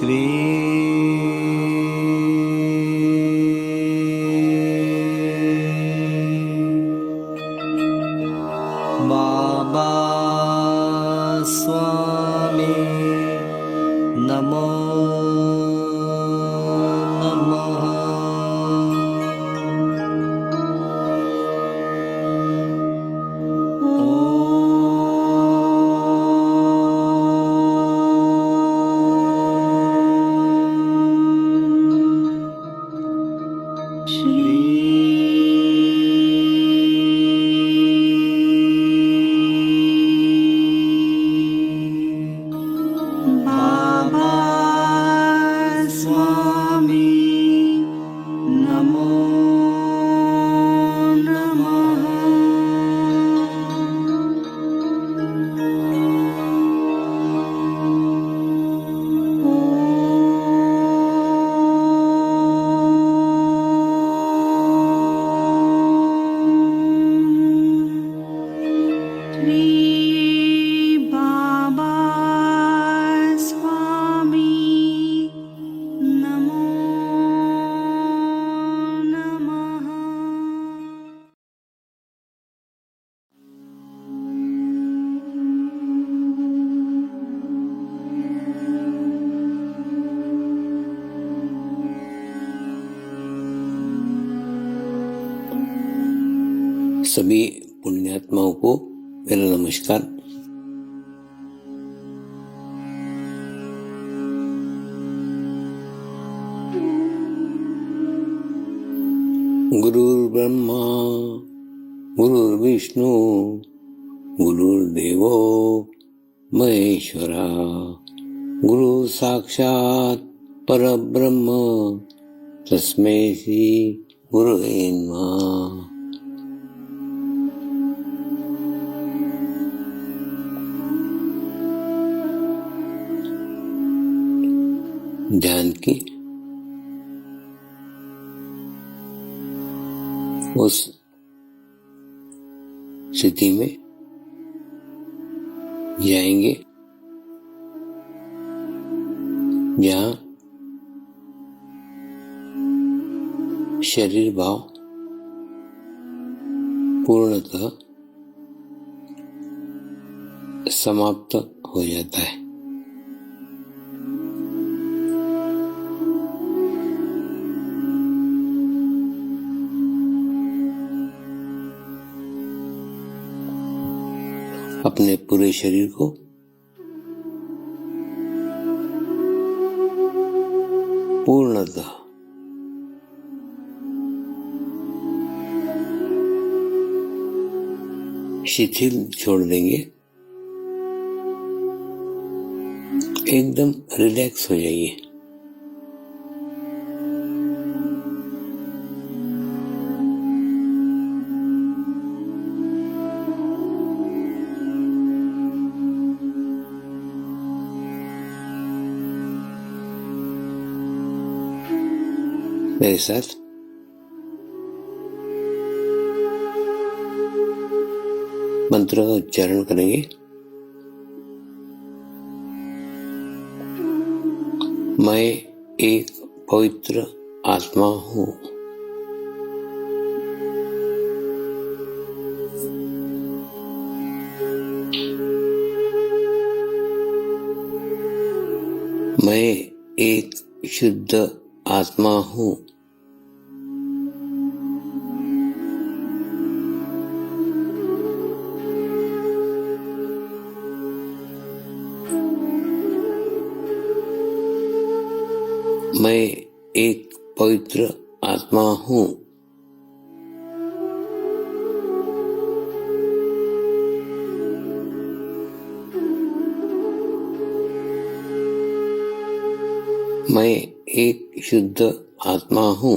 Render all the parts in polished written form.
श्री बाबा स्वामी नमो नमः। सभी पुण्यात्माओं को मेरा नमस्कार। गुरुर्ब्रह्मा गुरुर्विष्णु गुरुर्देवो महेश्वरा गुरु साक्षात् परब्रह्म तस्मै श्री गुरुवे नमः। ध्यान की उस स्थिति में जाएंगे जहाँ शरीर भाव पूर्णतः समाप्त हो जाता है। अपने पूरे शरीर को पूर्णतः शिथिल छोड़ देंगे, एकदम रिलैक्स हो जाइए। मेरे साथ मंत्र का उच्चारण करेंगे। मैं एक पवित्र आत्मा हूँ। मैं एक शुद्ध आत्मा हूँ। मैं एक पवित्र आत्मा हूँ। मैं एक शुद्ध आत्मा हूँ।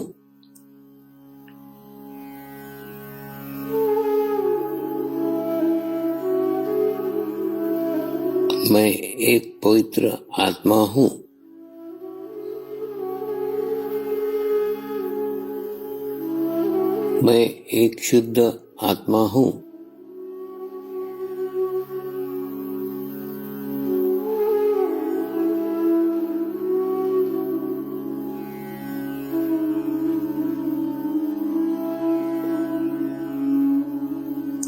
मैं एक पवित्र आत्मा हूँ। मैं एक शुद्ध आत्मा हूँ।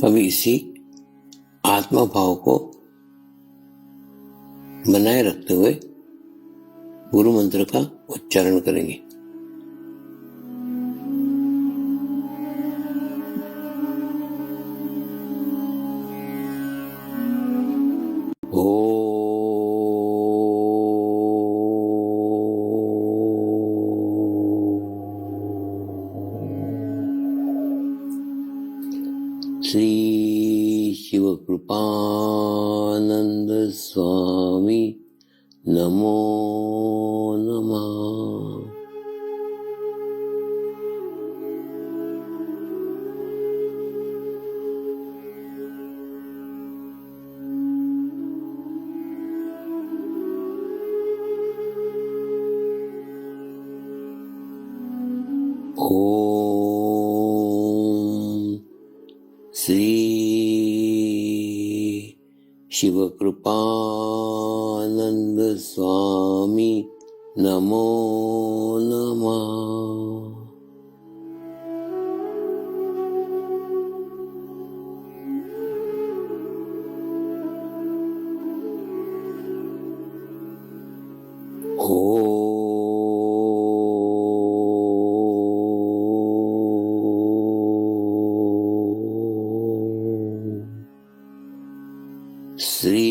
अब इसी आत्मा भाव को बनाए रखते हुए गुरु मंत्र का उच्चारण करेंगे। श्री शिव कृपानंद स्वामी नमो नमः। ओम श्री शिव कृपानंद स्वामी नमो नमः। श्री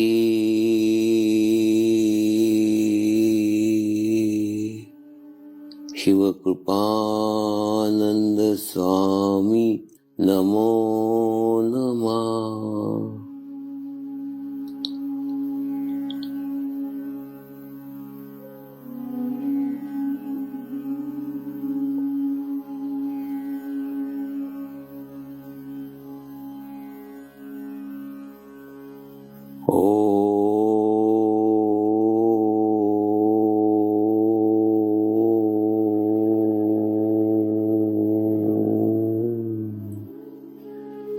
शिव कृपानंद स्वामी नमो नमः।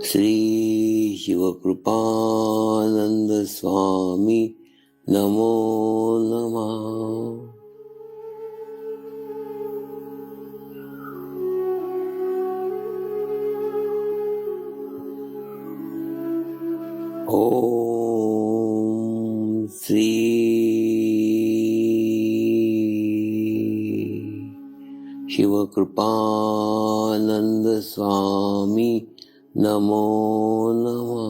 श्री शिव कृपानंद स्वामी नमो नमः। ओम श्री शिव कृपानंद स्वामी नमो नमः।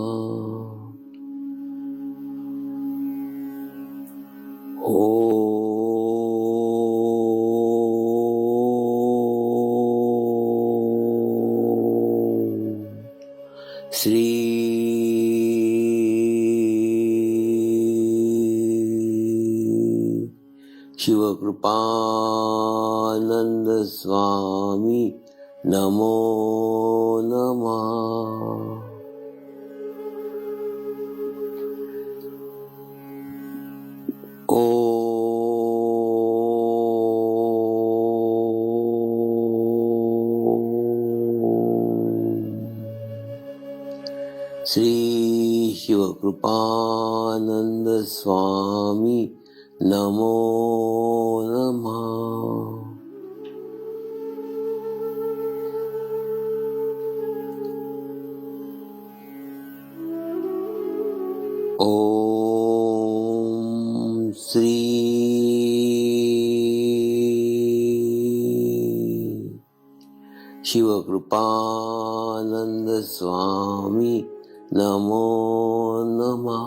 श्री शिव कृपानंद स्वामी नमो नमः। श्री शिव कृपानंद स्वामी नमो नमः। ओम श्री शिव कृपानंद स्वामी नमो नमः।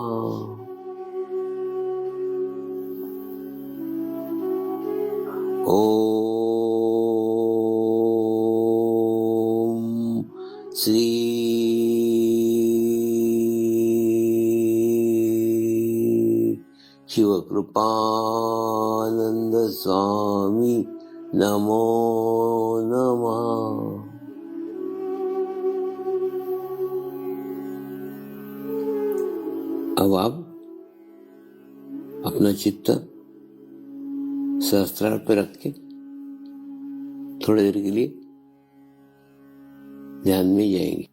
ओम श्री शिव कृपानंद स्वामी नमो नमः। अब आप अपना चित्त सहस्त्रार पे रख के थोड़ी देर के लिए ध्यान में जाएंगे।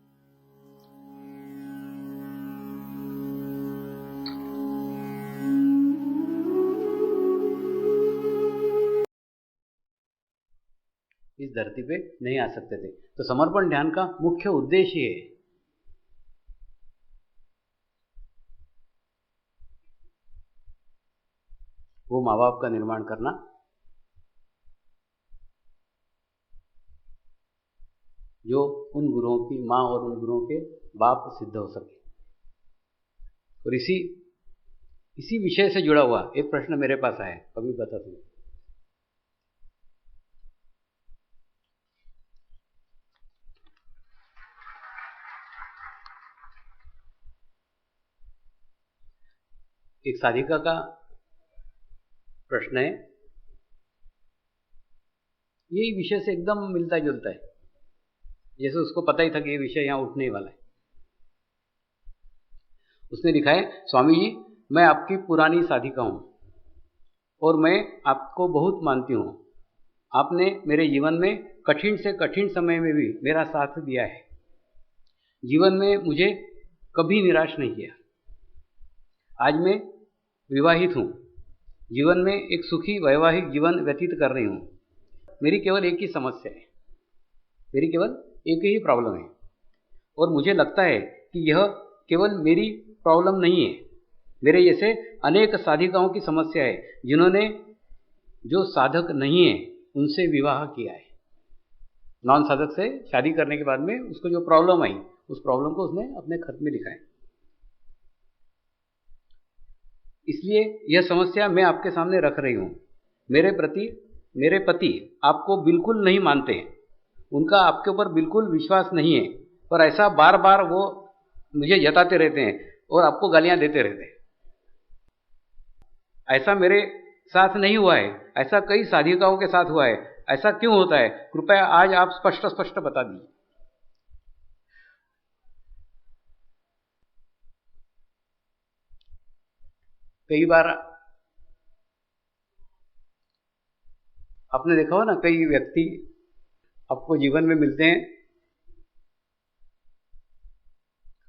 इस धरती पे नहीं आ सकते थे। तो समर्पण ध्यान का मुख्य उद्देश्य है वो माँ बाप का निर्माण करना, जो उन गुरुओं की माँ और उन गुरुओं के बाप सिद्ध हो सके। और इसी विषय से जुड़ा हुआ एक प्रश्न मेरे पास आया, कभी बता दूं। एक साधिका का प्रश्न है, यही विषय से एकदम मिलता जुलता है, जैसे उसको पता ही था कि ये विषय यहाँ उठने वाला है। उसने लिखा है, स्वामी जी मैं आपकी पुरानी साधिका हूँ और मैं आपको बहुत मानती हूँ। आपने मेरे जीवन में कठिन से कठिन समय में भी मेरा साथ दिया है। जीवन में मुझे कभी निराश नहीं किया। आज मैं विवाहित हूँ, जीवन में एक सुखी वैवाहिक जीवन व्यतीत कर रही हूँ। मेरी केवल एक ही समस्या है, मेरी केवल एक ही प्रॉब्लम है, और मुझे लगता है कि यह केवल मेरी प्रॉब्लम नहीं है, मेरे जैसे अनेक साधिकाओं की समस्या है जिन्होंने जो साधक नहीं है उनसे विवाह किया है। नॉन साधक से शादी करने के बाद में उसको जो प्रॉब्लम आई, उस प्रॉब्लम को उसने अपने खत में लिखा है। इसलिए यह समस्या मैं आपके सामने रख रही हूँ। मेरे पति आपको बिल्कुल नहीं मानते, उनका आपके ऊपर बिल्कुल विश्वास नहीं है, पर ऐसा बार बार वो मुझे जताते रहते हैं और आपको गालियां देते रहते हैं। ऐसा मेरे साथ नहीं हुआ है, ऐसा कई साधिकाओं के साथ हुआ है। ऐसा क्यों होता है? कृपया आज आप स्पष्ट बता दीजिए। कई बार आपने देखा हो ना, कई व्यक्ति आपको जीवन में मिलते हैं,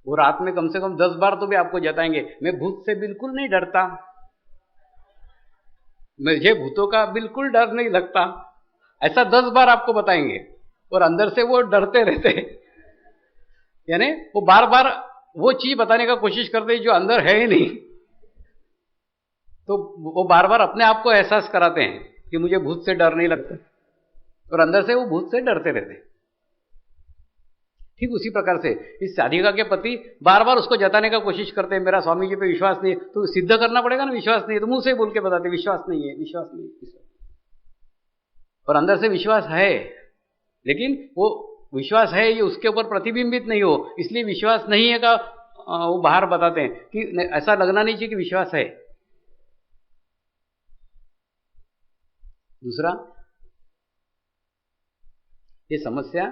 वो रात में कम से कम 10 बार तो भी आपको जताएंगे, मैं भूत से बिल्कुल नहीं डरता, मुझे भूतों का बिल्कुल डर नहीं लगता। ऐसा 10 बार आपको बताएंगे और अंदर से वो डरते रहते हैं। यानी वो बार बार वो चीज बताने का कोशिश करते हैं जो अंदर है ही नहीं। तो वो बार बार अपने आप को एहसास कराते हैं कि मुझे भूत से डर नहीं लगता, और अंदर से वो भूत से डरते रहते हैं। ठीक उसी प्रकार से इस साधिका के पति बार बार उसको जताने का कोशिश करते हैं, मेरा स्वामी जी पे विश्वास नहीं है। तो सिद्ध करना पड़ेगा ना, विश्वास नहीं है तो मुंह से बोल के बताते विश्वास नहीं है, विश्वास नहीं है। और अंदर से विश्वास है, लेकिन वो विश्वास है ये उसके ऊपर प्रतिबिंबित नहीं हो, इसलिए विश्वास नहीं है का वो बाहर बताते हैं कि ऐसा लगना नहीं चाहिए कि विश्वास है। दूसरा, ये समस्या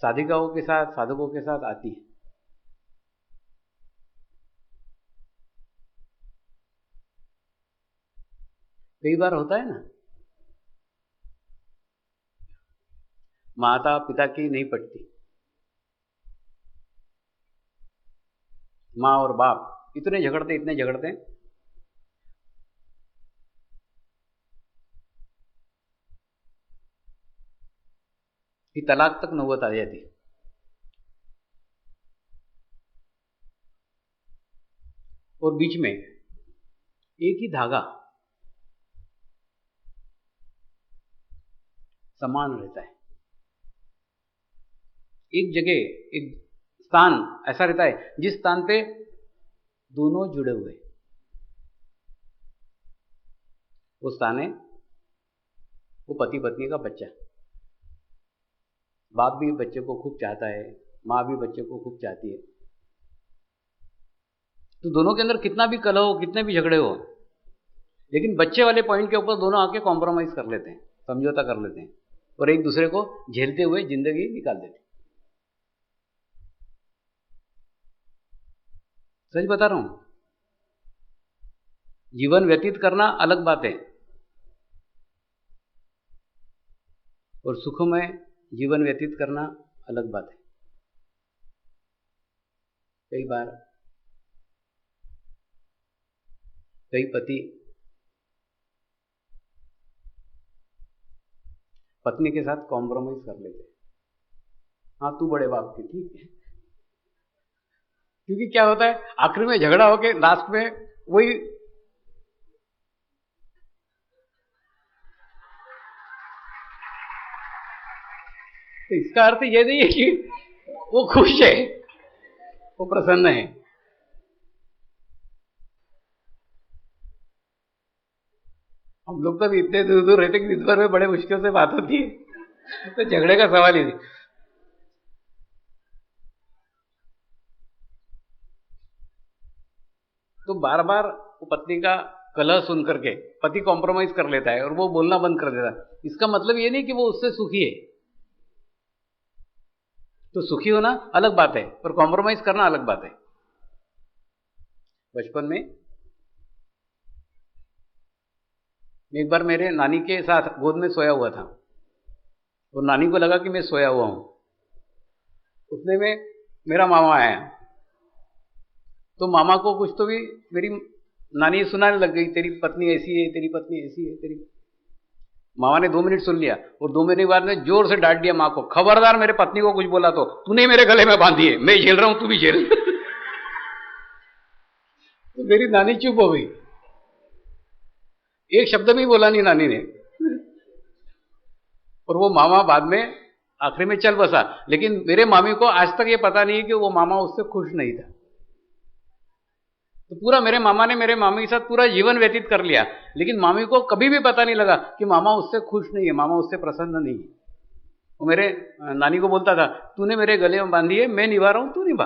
साधिकाओं के साथ, साधकों के साथ आती है। कई बार होता है ना, माता पिता की नहीं पटती, माँ और बाप इतने झगड़ते कि तलाक तक नौबत आ जाती है। और बीच में एक ही धागा समान रहता है, एक जगह एक स्थान ऐसा रहता है जिस स्थान पे दोनों जुड़े हुए, वो स्थान है वो पति पत्नी का बच्चा। बाप भी बच्चे को खूब चाहता है, माँ भी बच्चे को खूब चाहती है। तो दोनों के अंदर कितना भी कलह हो, कितने भी झगड़े हो, लेकिन बच्चे वाले पॉइंट के ऊपर दोनों आके कॉम्प्रोमाइज कर लेते हैं, समझौता कर लेते हैं और एक दूसरे को झेलते हुए जिंदगी निकाल देते हैं। सच बता रहा हूं, जीवन व्यतीत करना अलग बात है और सुखमय जीवन व्यतीत करना अलग बात है। कई बार कई पति पत्नी के साथ कॉम्प्रोमाइज कर लेते हैं। हाँ तू बड़े बाप की, ठीक है, क्योंकि क्या होता है, आखिर में झगड़ा होके लास्ट में वही तो इसका अर्थ ये नहीं है कि वो खुश है, वो प्रसन्न है। हम लोग तो भी इतने दूर दूर रहते कि दिन भर में बड़े मुश्किल से बात होती है, तो झगड़े का सवाल ही नहीं। तो बार बार वो पत्नी का कलह सुन करके पति कॉम्प्रोमाइज कर लेता है और वो बोलना बंद कर देता है। इसका मतलब ये नहीं कि वो उससे सुखी है। तो सुखी होना अलग बात है और कॉम्प्रोमाइज करना अलग बात है। बचपन में एक बार मेरे नानी के साथ गोद में सोया हुआ था और नानी को लगा कि मैं सोया हुआ हूं। उतने में मेरा मामा आया, तो मामा को कुछ तो भी मेरी नानी सुनाने लग गई, तेरी पत्नी ऐसी है, तेरी पत्नी ऐसी है, तेरी। मामा ने 2 मिनट सुन लिया और 2 मिनट के बाद में जोर से डांट दिया माँ को, खबरदार मेरे पत्नी को कुछ बोला तो तूने मेरे गले में बांधी है, मैं झेल रहा हूं, तू भी झेल। तो मेरी नानी चुप हो गई, एक शब्द भी बोला नहीं नानी ने। और वो मामा बाद में आखिरी में चल बसा, लेकिन मेरे मामी को आज तक ये पता नहीं कि वो मामा उससे खुश नहीं था। तो पूरा मेरे मामा ने मेरे मामी के साथ पूरा जीवन व्यतीत कर लिया, लेकिन मामी को कभी भी पता नहीं लगा कि मामा उससे खुश नहीं है, मामा उससे प्रसन्न नहीं है। वो मेरे नानी को बोलता था, तूने मेरे गले में बांधी है, मैं निभा रहा हूं, तू निभा।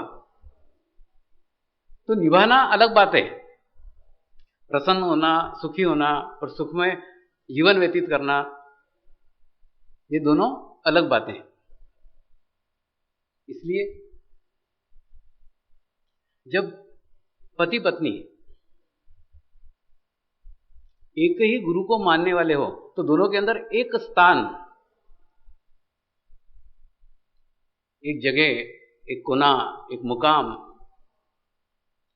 तो निभाना अलग बात है, प्रसन्न होना, सुखी होना और सुख में जीवन व्यतीत करना, ये दोनों अलग बातें हैं। इसलिए जब पति पत्नी एक ही गुरु को मानने वाले हो तो दोनों के अंदर एक स्थान, एक जगह, एक कोना, एक मुकाम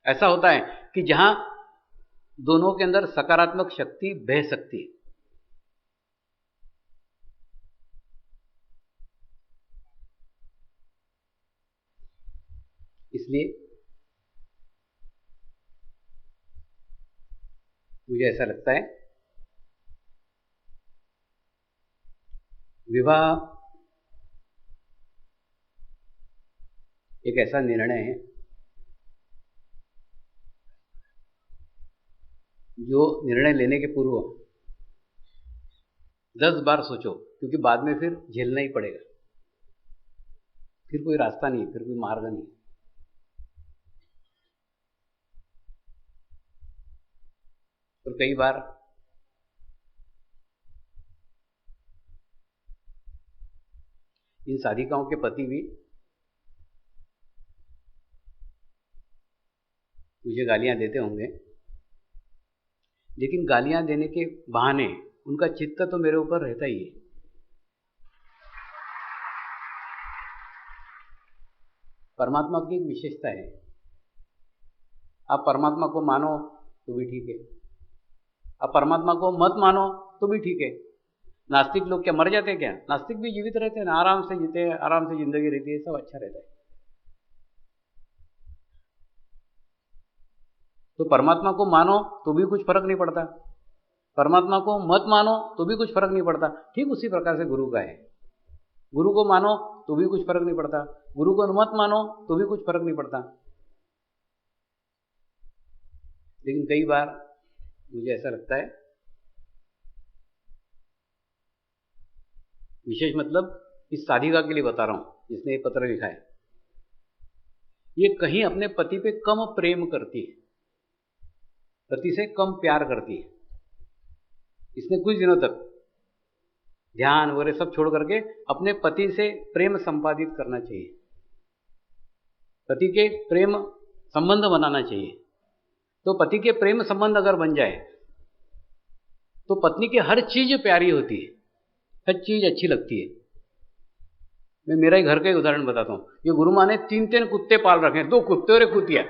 ऐसा होता है कि जहां दोनों के अंदर सकारात्मक शक्ति बह सकती है। इसलिए मुझे ऐसा लगता है विवाह एक ऐसा निर्णय है जो निर्णय लेने के पूर्व 10 बार सोचो, क्योंकि बाद में फिर झेलना ही पड़ेगा, फिर कोई रास्ता नहीं, फिर कोई मार्ग नहीं। और कई बार इन साधिकाओं के पति भी मुझे गालियां देते होंगे, लेकिन गालियां देने के बहाने उनका चित्त तो मेरे ऊपर रहता ही है। परमात्मा की एक विशेषता है, आप परमात्मा को मानो तो भी ठीक है, आप परमात्मा को मत मानो तो भी ठीक है। नास्तिक लोग क्या मर जाते हैं क्या? नास्तिक भी जीवित रहते हैं ना, आराम से जीते हैं, आराम से जिंदगी रहती है, सब अच्छा रहता है। तो परमात्मा को मानो तो भी कुछ फर्क नहीं पड़ता, परमात्मा को मत मानो तो भी कुछ फर्क नहीं पड़ता। ठीक उसी प्रकार से गुरु का है, गुरु को मानो तो भी कुछ फर्क नहीं पड़ता, गुरु को मत मानो तो भी कुछ फर्क नहीं पड़ता। लेकिन कई बार मुझे ऐसा लगता है, विशेष मतलब इस साधिका के लिए बता रहा हूं जिसने ये पत्र लिखा है, ये कहीं अपने पति पे कम प्रेम करती है, पति से कम प्यार करती है। इसने कुछ दिनों तक ध्यान वगैरह सब छोड़ करके अपने पति से प्रेम संपादित करना चाहिए, पति के प्रेम संबंध बनाना चाहिए। तो पति के प्रेम संबंध अगर बन जाए तो पत्नी की हर चीज प्यारी होती है, हर चीज अच्छी लगती है। मैं मेरा ही घर का ही उदाहरण बताता हूं। ये गुरु माँ ने 3 कुत्ते पाल रखे हैं, 2 कुत्ते और 1 कुतिया,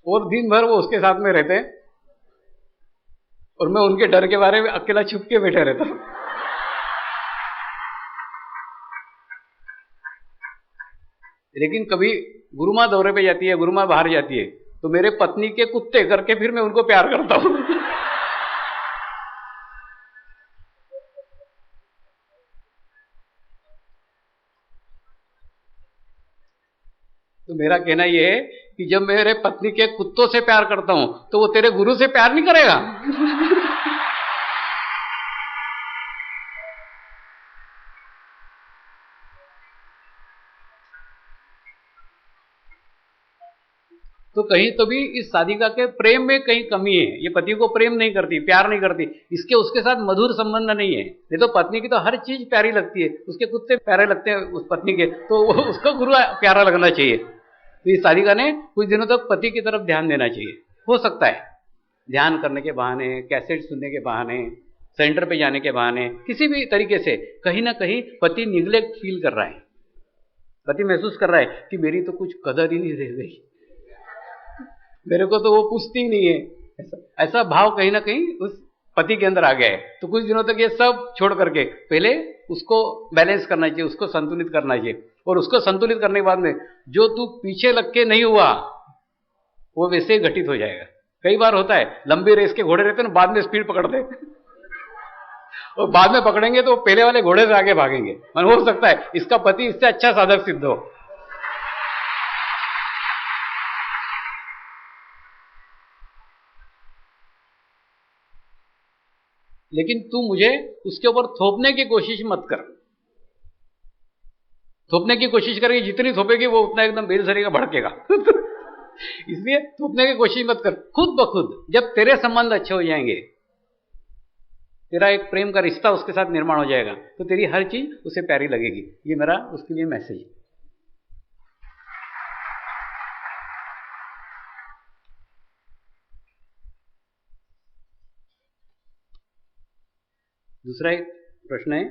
और दिन भर वो उसके साथ में रहते हैं और मैं उनके डर के बारे में अकेला छुप के बैठे रहता हूं। लेकिन कभी गुरु माँ दौरे पे जाती है, गुरु माँ बाहर जाती है, तो मेरे पत्नी के कुत्ते करके फिर मैं उनको प्यार करता हूं। तो मेरा कहना यह है कि जब मेरे पत्नी के कुत्तों से प्यार करता हूं तो वो तेरे गुरु से प्यार नहीं करेगा? तो कहीं तो भी इस साधिका के प्रेम में कहीं कमी है। ये पति को प्रेम नहीं करती, प्यार नहीं करती, इसके उसके साथ मधुर संबंध नहीं है। नहीं तो पत्नी की तो हर चीज प्यारी लगती है, उसके कुत्ते प्यारे लगते हैं उस पत्नी के, तो उसको गुरु प्यारा लगना चाहिए। तो इस साधिका ने कुछ दिनों तक पति की तरफ ध्यान देना चाहिए। हो सकता है ध्यान करने के बहाने, कैसेट सुनने के बहाने, सेंटर पे जाने के बहाने, किसी भी तरीके से कहीं ना कहीं पति निग्लेक्ट फील कर रहा है। पति महसूस कर रहा है कि मेरी तो कुछ कदर ही नहीं रह गई, मेरे को तो वो पूछती ही नहीं है। ऐसा भाव कहीं ना कहीं उस पति के अंदर आ गया है। तो कुछ दिनों तक ये सब छोड़ करके पहले उसको बैलेंस करना चाहिए, उसको संतुलित करना चाहिए। और उसको संतुलित करने के बाद में जो तू पीछे लग के नहीं हुआ वो वैसे ही घटित हो जाएगा। कई बार होता है, लंबी रेस के घोड़े रहते हैं ना, बाद में स्पीड पकड़ते और बाद में पकड़ेंगे तो पहले वाले घोड़े से आगे भागेंगे। मन हो सकता है इसका पति इससे अच्छा साधक सिद्ध हो। लेकिन तू मुझे उसके ऊपर थोपने की कोशिश मत कर। थोपने की कोशिश करेगी, जितनी थोपेगी वो उतना एकदम बेलसरी का भड़केगा। इसलिए थोपने की कोशिश मत कर। खुद ब खुद जब तेरे संबंध अच्छे हो जाएंगे, तेरा एक प्रेम का रिश्ता उसके साथ निर्माण हो जाएगा, तो तेरी हर चीज उसे प्यारी लगेगी। ये मेरा उसके लिए मैसेज है। दूसरा एक प्रश्न है,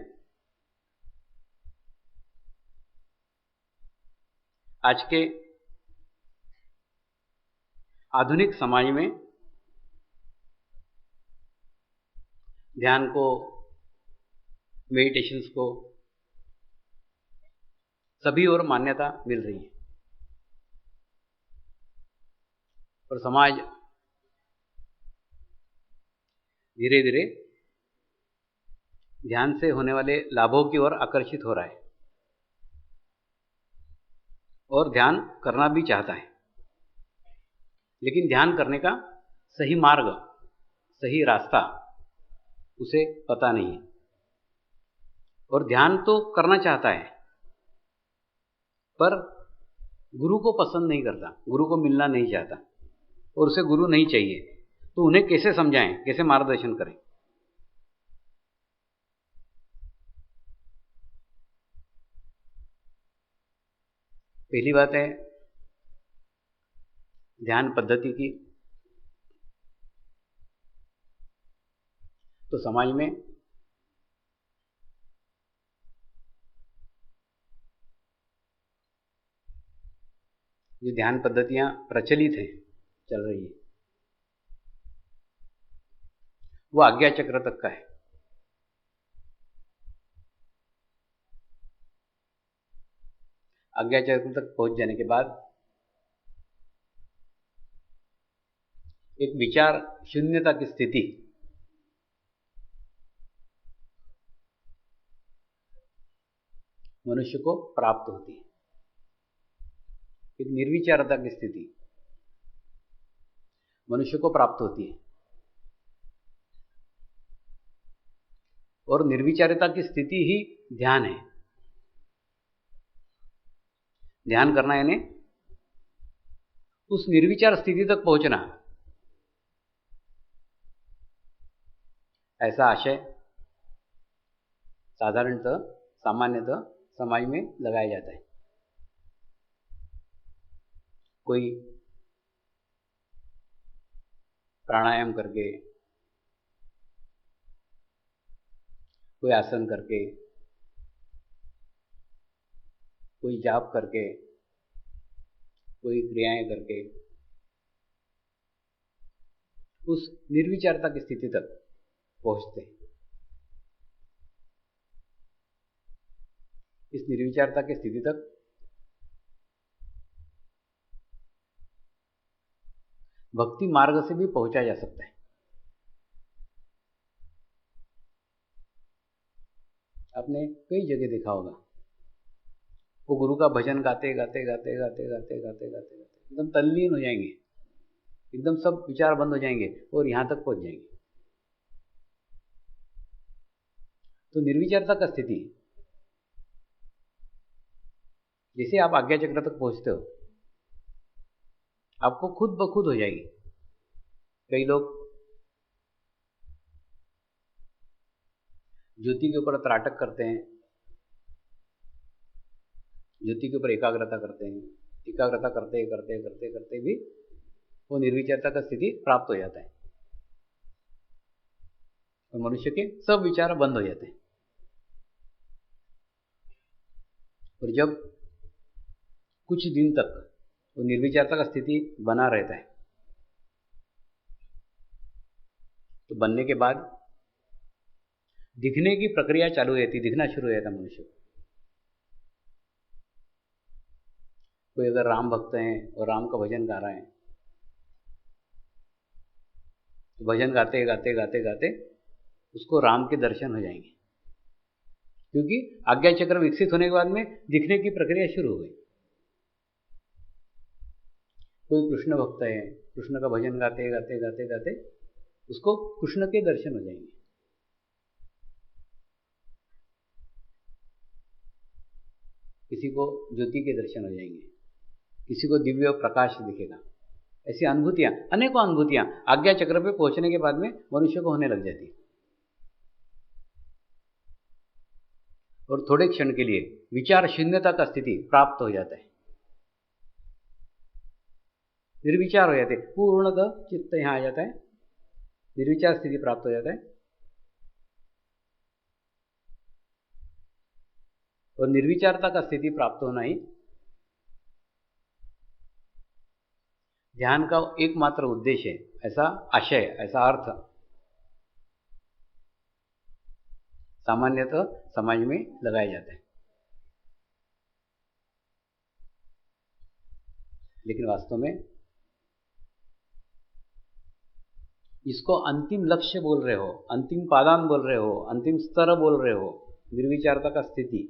आज के आधुनिक समाज में ध्यान को, मेडिटेशंस को सभी ओर मान्यता मिल रही है, और समाज धीरे धीरे ध्यान से होने वाले लाभों की ओर आकर्षित हो रहा है और ध्यान करना भी चाहता है। लेकिन ध्यान करने का सही मार्ग, सही रास्ता उसे पता नहीं है। और ध्यान तो करना चाहता है पर गुरु को पसंद नहीं करता, गुरु को मिलना नहीं चाहता और उसे गुरु नहीं चाहिए। तो उन्हें कैसे समझाएं, कैसे मार्गदर्शन करें? पहली बात है ध्यान पद्धति की। तो समाज में जो ध्यान पद्धतियां प्रचलित हैं, चल रही है, वो आज्ञा चक्र तक का है। आज्ञा चक्र तक पहुंच जाने के बाद एक विचार शून्यता की स्थिति मनुष्य को प्राप्त होती है। एक निर्विचारता की स्थिति मनुष्य को प्राप्त होती है। और निर्विचारता की स्थिति ही ध्यान है। ध्यान करना यानी उस निर्विचार स्थिति तक पहुंचना, ऐसा आशय साधारणतः, सामान्यतः समाज में लगाया जाता है। कोई प्राणायाम करके, कोई आसन करके, कोई जाप करके, कोई क्रियाएं करके उस निर्विचारता की स्थिति तक पहुंचते हैं। इस निर्विचारता की स्थिति तक भक्ति मार्ग से भी पहुंचा जा सकता है। आपने कई जगह देखा होगा, वो गुरु का भजन गाते गाते गाते गाते गाते गाते गाते गाते एकदम तल्लीन हो जाएंगे, एकदम सब विचार बंद हो जाएंगे और यहाँ तक पहुंच जाएंगे। तो निर्विचारता का स्थिति, जैसे आप आज्ञा चक्र तक पहुंचते हो, आपको खुद ब खुद हो जाएगी। कई लोग ज्योति के ऊपर त्राटक करते हैं, ज्योति के ऊपर एकाग्रता करते हैं, एकाग्रता करते करते करते करते भी वो निर्विचारता का स्थिति प्राप्त हो जाता है और मनुष्य के सब विचार बंद हो जाते हैं। और जब कुछ दिन तक वो निर्विचारता का स्थिति बना रहता है, तो बनने के बाद दिखने की प्रक्रिया चालू हो जाती, दिखना शुरू हो जाता मनुष्य को। कोई अगर राम भक्त हैं और राम का भजन गा रहा है, तो भजन गाते गाते गाते गाते उसको राम के दर्शन हो जाएंगे, क्योंकि आज्ञा चक्र विकसित होने के बाद में दिखने की प्रक्रिया शुरू हो गई। कोई कृष्ण भक्त है, कृष्ण का भजन गाते गाते गाते गाते उसको कृष्ण के दर्शन हो जाएंगे। किसी को ज्योति के दर्शन हो जाएंगे, किसी को दिव्य प्रकाश दिखेगा। ऐसी अनुभूतियां, अनेकों अनुभूतियां आज्ञा चक्र पे पहुंचने के बाद में मनुष्य को होने लग जाती है। और थोड़े क्षण के लिए विचार शून्यता का स्थिति प्राप्त हो जाता है, निर्विचार हो जाते, पूर्णतः चित्त यहां आ जाता है, निर्विचार स्थिति प्राप्त हो जाता है। और निर्विचारता का स्थिति प्राप्त होना ही ध्यान का एकमात्र उद्देश्य है, ऐसा आशय, ऐसा अर्थ सामान्यतः समाज में लगाया जाता है। लेकिन वास्तव में इसको अंतिम लक्ष्य बोल रहे हो, अंतिम पादान बोल रहे हो, अंतिम स्तर बोल रहे हो, निर्विचारता का स्थिति,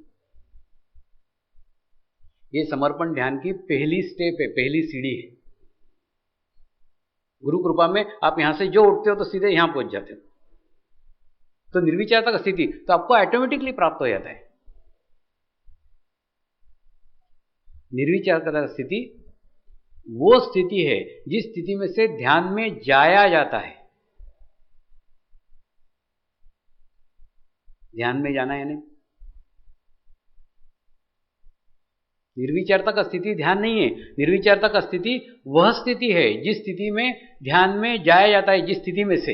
ये समर्पण ध्यान की पहली स्टेप है, पहली सीढ़ी है। गुरु कृपा में आप यहां से जो उठते हो तो सीधे यहां पहुंच जाते हो। तो निर्विचारता का स्थिति तो आपको ऑटोमेटिकली प्राप्त हो जाता है। निर्विचारता का स्थिति वो स्थिति है जिस स्थिति में से ध्यान में जाया जाता है। ध्यान में जाना है नहीं, निर्विचारता का स्थिति ध्यान नहीं है। निर्विचारता का स्थिति वह स्थिति है जिस स्थिति में ध्यान में जाया जाता है, जिस स्थिति में से,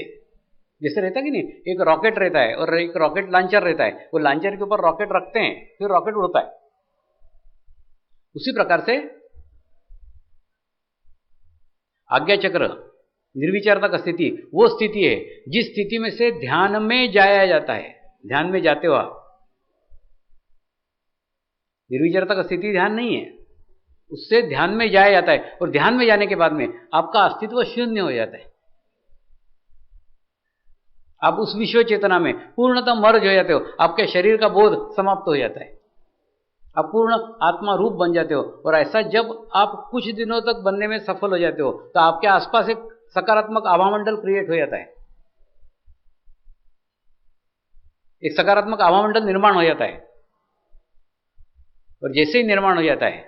जैसे रहता है कि नहीं, एक रॉकेट रहता है और एक रॉकेट लॉन्चर रहता है, वो लॉन्चर के ऊपर रॉकेट रखते हैं, फिर रॉकेट उड़ता है। उसी प्रकार से आज्ञा चक्र, निर्विचारता का स्थिति वो स्थिति है जिस स्थिति में से ध्यान में जाया जाता है। ध्यान में जाते हो आप, निर्विचारता का स्थिति ध्यान नहीं है, उससे ध्यान में जाया जाता है। और ध्यान में जाने के बाद में आपका अस्तित्व शून्य हो जाता है। आप उस विश्व चेतना में पूर्णतः मर्ज हो जाते हो, आपके शरीर का बोध समाप्त हो जाता है, आप पूर्ण आत्मा रूप बन जाते हो। और ऐसा जब आप कुछ दिनों तक बनने में सफल हो जाते हो तो आपके आसपास एक सकारात्मक आभामंडल क्रिएट हो जाता है, एक सकारात्मक आभामंडल निर्माण हो जाता है। और जैसे ही निर्माण हो जाता है,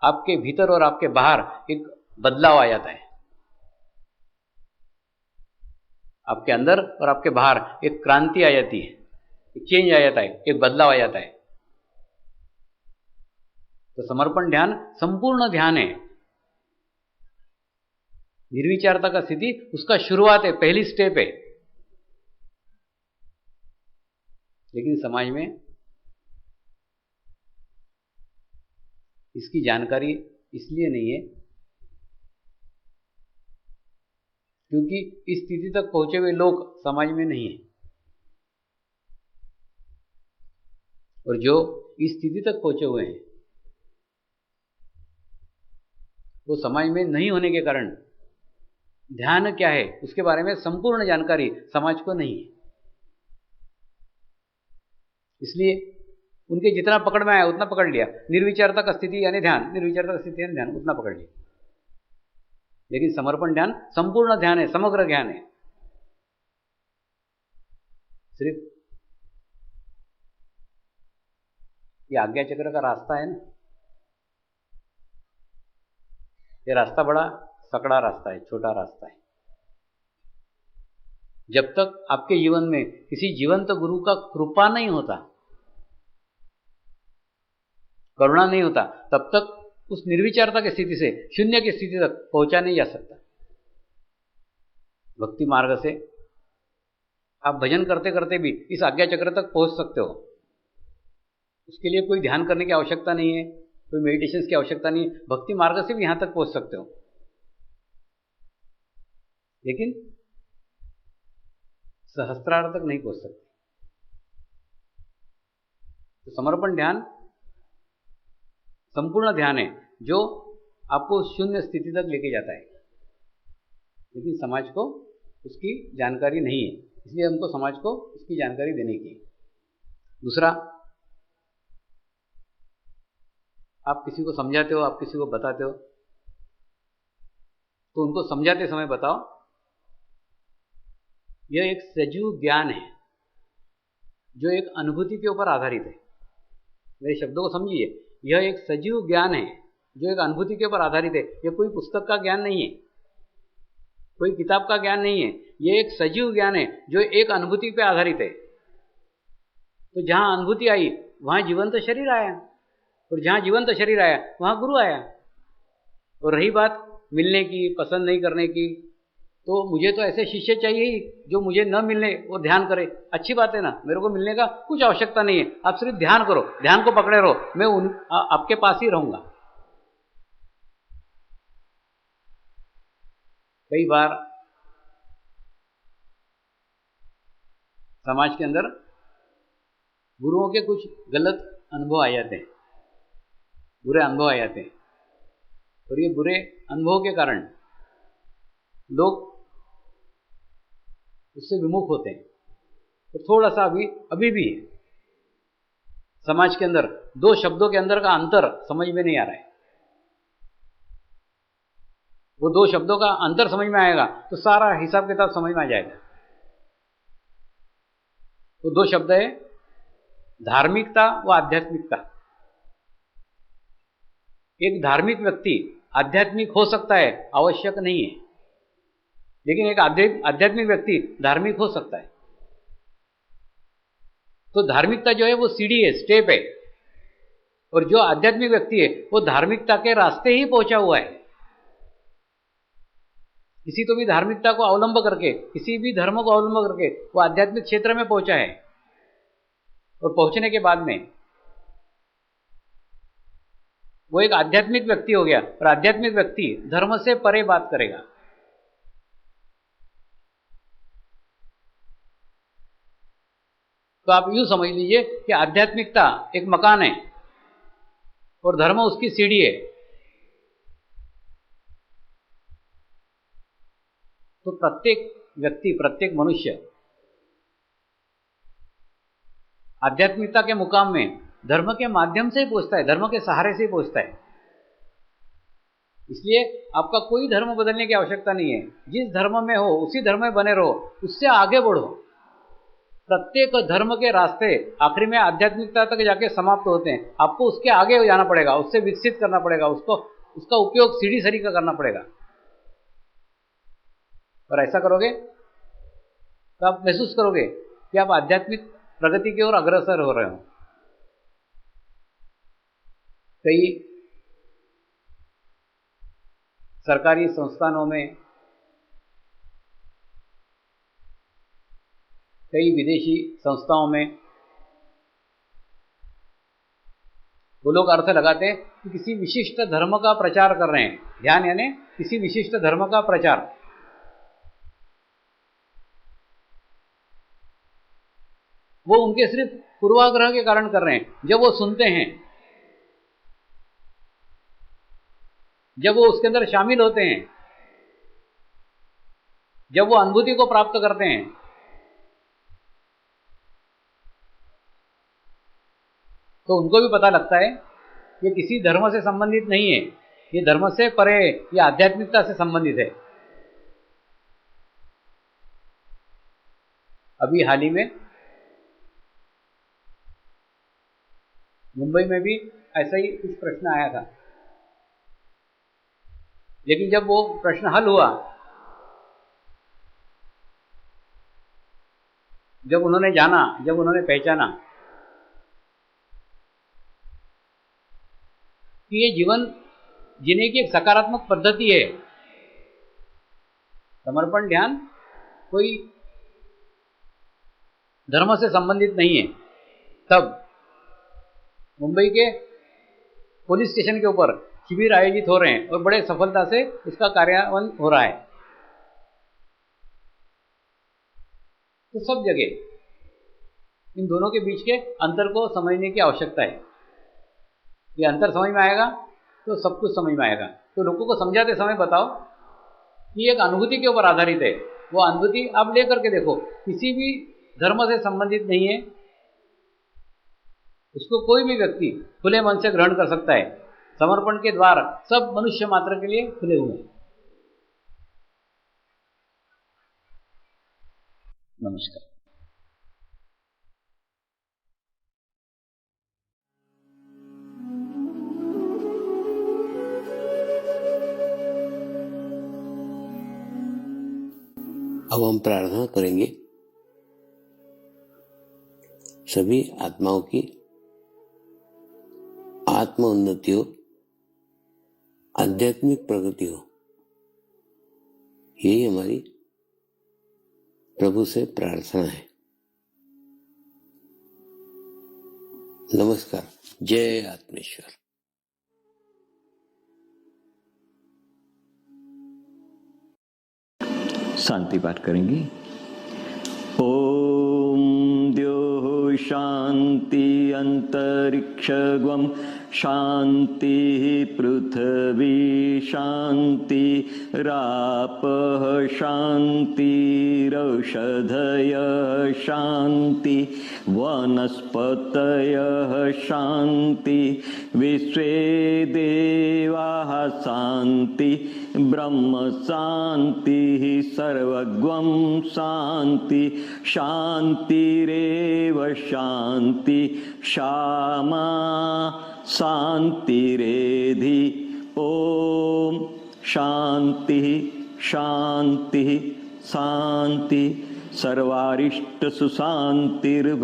आपके भीतर और आपके बाहर एक बदलाव आ जाता है। आपके अंदर और आपके बाहर एक क्रांति आ जाती है, एक चेंज आ जाता है, एक बदलाव आ जाता है। तो समर्पण ध्यान संपूर्ण ध्यान है। निर्विचारता का स्थिति उसका शुरुआत है, पहली स्टेप है। लेकिन समाज में इसकी जानकारी इसलिए नहीं है क्योंकि इस स्थिति तक पहुंचे हुए लोग समाज में नहीं है, और जो इस स्थिति तक पहुंचे हुए हैं वो समाज में नहीं होने के कारण ध्यान क्या है उसके बारे में संपूर्ण जानकारी समाज को नहीं है। इसलिए उनके जितना पकड़ में आया उतना पकड़ लिया। निर्विचारता स्थिति यानी ध्यान, निर्विचारता स्थिति यानी ध्यान, उतना पकड़ लिया। लेकिन समर्पण ध्यान संपूर्ण ध्यान है, समग्र ज्ञान है। सिर्फ ये आज्ञा चक्र का रास्ता है ना, ये रास्ता बड़ा सकड़ा रास्ता है, छोटा रास्ता है। जब तक आपके जीवन में किसी जीवंत गुरु का कृपा नहीं होता, करुणा नहीं होता, तब तक उस निर्विचारता की स्थिति से शून्य की स्थिति तक पहुंचा नहीं जा सकता। भक्ति मार्ग से आप भजन करते करते भी इस आज्ञा चक्र तक पहुंच सकते हो। उसके लिए कोई ध्यान करने की आवश्यकता नहीं है, कोई मेडिटेशन की आवश्यकता नहीं है। भक्ति मार्ग से भी यहां तक पहुंच सकते हो, लेकिन सहस्त्रार तक नहीं पहुंच सकते। तो समर्पण ध्यान संपूर्ण ध्यान है जो आपको शून्य स्थिति तक लेके जाता है, लेकिन समाज को उसकी जानकारी नहीं है। इसलिए हमको समाज को उसकी जानकारी देने की। दूसरा, आप किसी को समझाते हो, आप किसी को बताते हो, तो उनको समझाते समय बताओ यह एक सजीव ज्ञान है जो एक अनुभूति के ऊपर आधारित है। मेरे शब्दों को समझिए, यह एक सजीव ज्ञान है जो एक अनुभूति के ऊपर आधारित है। यह कोई पुस्तक का ज्ञान नहीं है, कोई किताब का ज्ञान नहीं है। यह एक सजीव ज्ञान है जो एक अनुभूति पे आधारित है। तो जहां अनुभूति आई वहां जीवंत शरीर आया, और जहां जीवंत शरीर आया वहां गुरु आया। और रही बात मिलने की, पसंद नहीं करने की, तो मुझे तो ऐसे शिष्य चाहिए ही जो मुझे न मिलने वो ध्यान करे। अच्छी बात है ना, मेरे को मिलने का कुछ आवश्यकता नहीं है। आप सिर्फ ध्यान करो, ध्यान को पकड़े रहो, मैं आपके पास ही रहूंगा। कई बार समाज के अंदर गुरुओं के कुछ गलत अनुभव आ जाते हैं, बुरे अनुभव आ जाते हैं, और ये बुरे अनुभव के कारण लोग उससे विमुख होते हैं। तो थोड़ा सा अभी भी समाज के अंदर दो शब्दों के अंदर का अंतर समझ में नहीं आ रहा है। वो दो शब्दों का अंतर समझ में आएगा तो सारा हिसाब किताब समझ में आ जाएगा। तो दो शब्द है, धार्मिकता व आध्यात्मिकता। एक धार्मिक व्यक्ति आध्यात्मिक हो सकता है, आवश्यक नहीं है, लेकिन एक आध्यात्मिक व्यक्ति धार्मिक हो सकता है। तो धार्मिकता जो है वो सीढ़ी है, स्टेप है, और जो आध्यात्मिक व्यक्ति है वो धार्मिकता के रास्ते ही पहुंचा हुआ है। किसी तो भी धार्मिकता को अवलंब करके, किसी भी धर्म को अवलंब करके वो आध्यात्मिक क्षेत्र में पहुंचा है, और पहुंचने के बाद में वो एक आध्यात्मिक व्यक्ति हो गया। और आध्यात्मिक व्यक्ति धर्म से परे बात करेगा। तो आप यूं समझ लीजिए कि आध्यात्मिकता एक मकान है और धर्म उसकी सीढ़ी है। तो प्रत्येक व्यक्ति, प्रत्येक मनुष्य आध्यात्मिकता के मुकाम में धर्म के माध्यम से ही पहुंचता है, धर्म के सहारे से ही पहुंचता है। इसलिए आपका कोई धर्म बदलने की आवश्यकता नहीं है। जिस धर्म में हो उसी धर्म में बने रहो, उससे आगे बढ़ो। प्रत्येक धर्म के रास्ते आखिरी में आध्यात्मिकता तक जाके समाप्त होते हैं। आपको उसके आगे जाना पड़ेगा, उससे विकसित करना पड़ेगा, उसका उपयोग सीढ़ी सरी का करना पड़ेगा। और ऐसा करोगे तो आप महसूस करोगे कि आप आध्यात्मिक प्रगति की ओर अग्रसर हो रहे हो। कई सरकारी संस्थानों में, कई विदेशी संस्थाओं में वो लोग अर्थ लगाते हैं कि किसी विशिष्ट धर्म का प्रचार कर रहे हैं। ध्यान यानी किसी विशिष्ट धर्म का प्रचार। वो उनके सिर्फ पूर्वाग्रह के कारण कर रहे हैं। जब वो सुनते हैं, जब वो उसके अंदर शामिल होते हैं, जब वो अनुभूति को प्राप्त करते हैं तो उनको भी पता लगता है ये किसी धर्म से संबंधित नहीं है, ये धर्म से परे, ये आध्यात्मिकता से संबंधित है। अभी हाल ही में मुंबई में भी ऐसा ही कुछ प्रश्न आया था, लेकिन जब वो प्रश्न हल हुआ, जब उन्होंने जाना, जब उन्होंने पहचाना कि ये जीवन जीने की एक सकारात्मक पद्धति है, समर्पण ध्यान कोई धर्म से संबंधित नहीं है, तब मुंबई के पुलिस स्टेशन के ऊपर शिविर आयोजित हो रहे हैं और बड़े सफलता से इसका कार्यान्वयन हो रहा है। तो सब जगह इन दोनों के बीच के अंतर को समझने की आवश्यकता है। ये अंतर समझ में आएगा तो सब कुछ समझ में आएगा। तो लोगों को समझाते समय बताओ कि एक अनुभूति के ऊपर आधारित है, वो अनुभूति आप ले करके देखो, किसी भी धर्म से संबंधित नहीं है, उसको कोई भी व्यक्ति खुले मन से ग्रहण कर सकता है। समर्पण के द्वार सब मनुष्य मात्र के लिए खुले हुए हैं। नमस्कार। अब हम प्रार्थना करेंगे सभी आत्माओं की आत्म उन्नति हो, आध्यात्मिक प्रगति हो, यही हमारी प्रभु से प्रार्थना है। नमस्कार। जय आत्मेश्वर। शांति पाठ करेंगे। ओम द्योः शांति अंतरिक्षगम शांति पृथ्वी शांति रापः शांतिरौषधयः शांति वनस्पतयः शांति विश्वे देवाः शांति ब्रह्म शांति सर्वगं शांति शांतिरेव शांति क्षमा शांतिरेधि। ओम शांति शांति शांति सर्वारिष्ट सुशांतिर्भवतु।